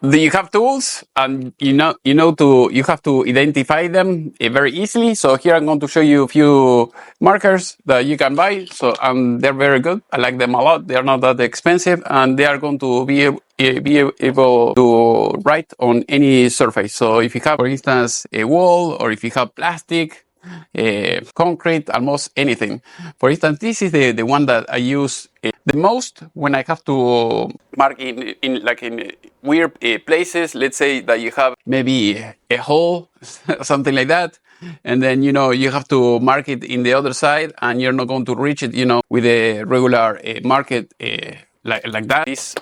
you have tools, and you have to identify them very easily. So here I'm going to show you a few markers that you can buy. So they're very good. I like them a lot. They're not that expensive, and they are going to be able to write on any surface. So if you have, for instance, a wall, or if you have plastic, concrete, almost anything. For instance, this is the one that I use the most when I have to mark in weird places. Let's say that you have maybe a hole, something like that, and then you have to mark it in the other side, and you're not going to reach it with a regular market like that. These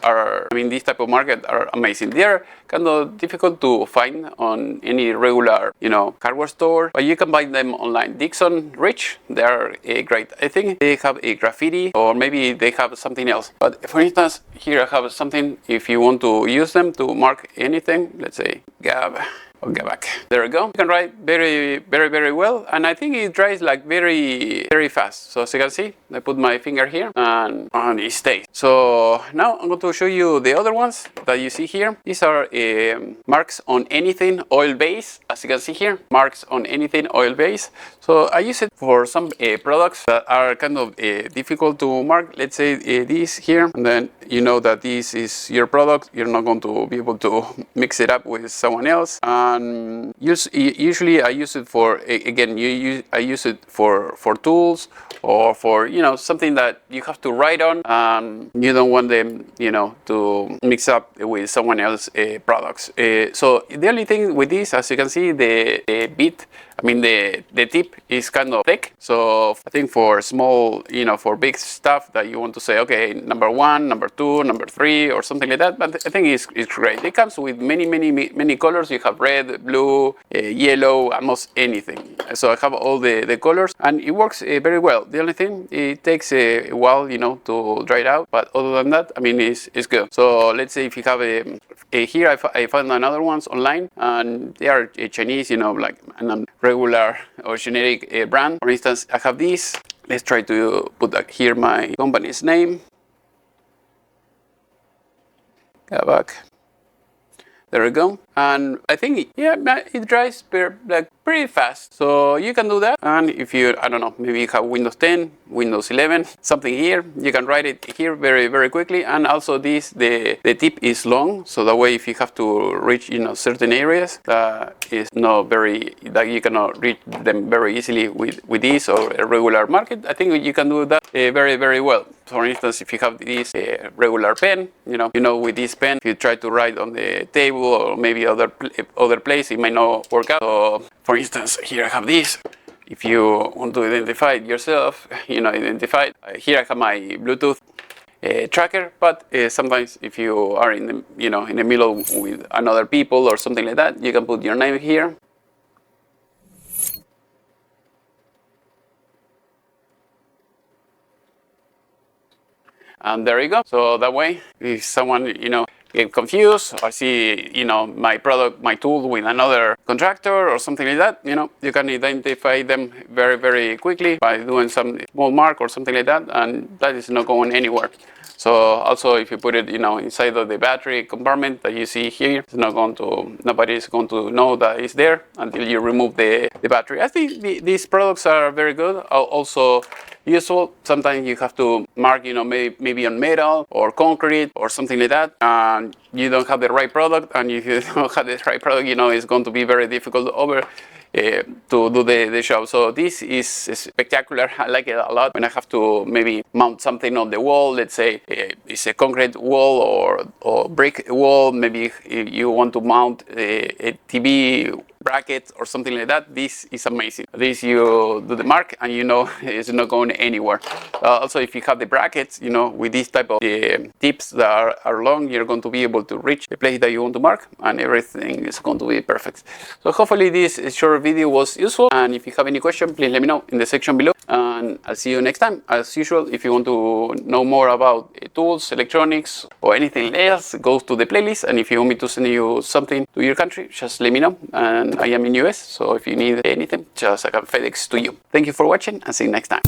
type of market are amazing. They're kind of difficult to find on any regular hardware store, but you can buy them online. Dixon Reach, they're great. I think they have a graffiti, or maybe they have something else. But for instance, here I have something. If you want to use them to mark anything, let's say Gab. I'll get back. There we go. You can write very well, and I think it dries like very fast. So as you can see, I put my finger here and it stays. So now I'm going to show you the other ones that you see here. These are marks on anything oil base. As you can see here, marks on anything oil base. So I use it for some products that are kind of difficult to mark. Let's say this here, and then you know that this is your product. You're not going to be able to mix it up with someone else. And usually I use it for, again, I use it for tools, or for something that you have to write on, and you don't want them to mix up with someone else's products. So the only thing with this, as you can see, the bit, the tip is kind of thick. So I think for small, for big stuff that you want to say, okay, number 1, number 2, number 3, or something like that. But I think it's great. It comes with many colors. You have red, blue, yellow, almost anything. So I have all the colors, and it works very well. The only thing, it takes a while, to dry it out. But other than that, it's good. So let's say if you have here I found another ones online, and they are Chinese, like a regular or generic brand. For instance, I have these. Let's try to put here my company's name. Go back. There we go. And I think, it dries pretty fast. So you can do that. And if you, I don't know, maybe you have Windows 10, Windows 11, something here, you can write it here very quickly. And also the tip is long. So that way, if you have to reach, certain areas, that you cannot reach them very easily with this or a regular market, I think you can do that very well. For instance, if you have this regular pen, with this pen, if you try to write on the table or maybe other place, it might not work out. So, for instance, here I have this. If you want to identify it yourself, here I have my Bluetooth tracker. But sometimes, if you are in the middle with another people or something like that, you can put your name here. And there you go. So that way, if someone, get confused, or see, my product, my tool with another contractor or something like that, you can identify them very quickly by doing some small mark or something like that, and that is not going anywhere. So also, if you put it, inside of the battery compartment that you see here, nobody is going to know that it's there until you remove the battery. I think these products are very good. Also useful. Sometimes you have to mark, maybe on metal or concrete or something like that, and you don't have the right product. And if you don't have the right product, it's going to be very difficult to do the job. So this is spectacular. I like it a lot when I have to maybe mount something on the wall. Let's say it's a concrete wall or brick wall. Maybe you want to mount a TV bracket or something like that. This is amazing. This, you do the mark and it's not going anywhere. Also, if you have the brackets, with this type of tips that are long, you're going to be able to reach the place that you want to mark, and everything is going to be perfect. So hopefully this short video was useful, and if you have any question, please let me know in the section below, and I'll see you next time. As usual, if you want to know more about tools, electronics, or anything else, go to the playlist. And if you want me to send you something to your country, just let me know. And I am in US, so if you need anything, just I can FedEx to you. Thank you for watching, and see you next time.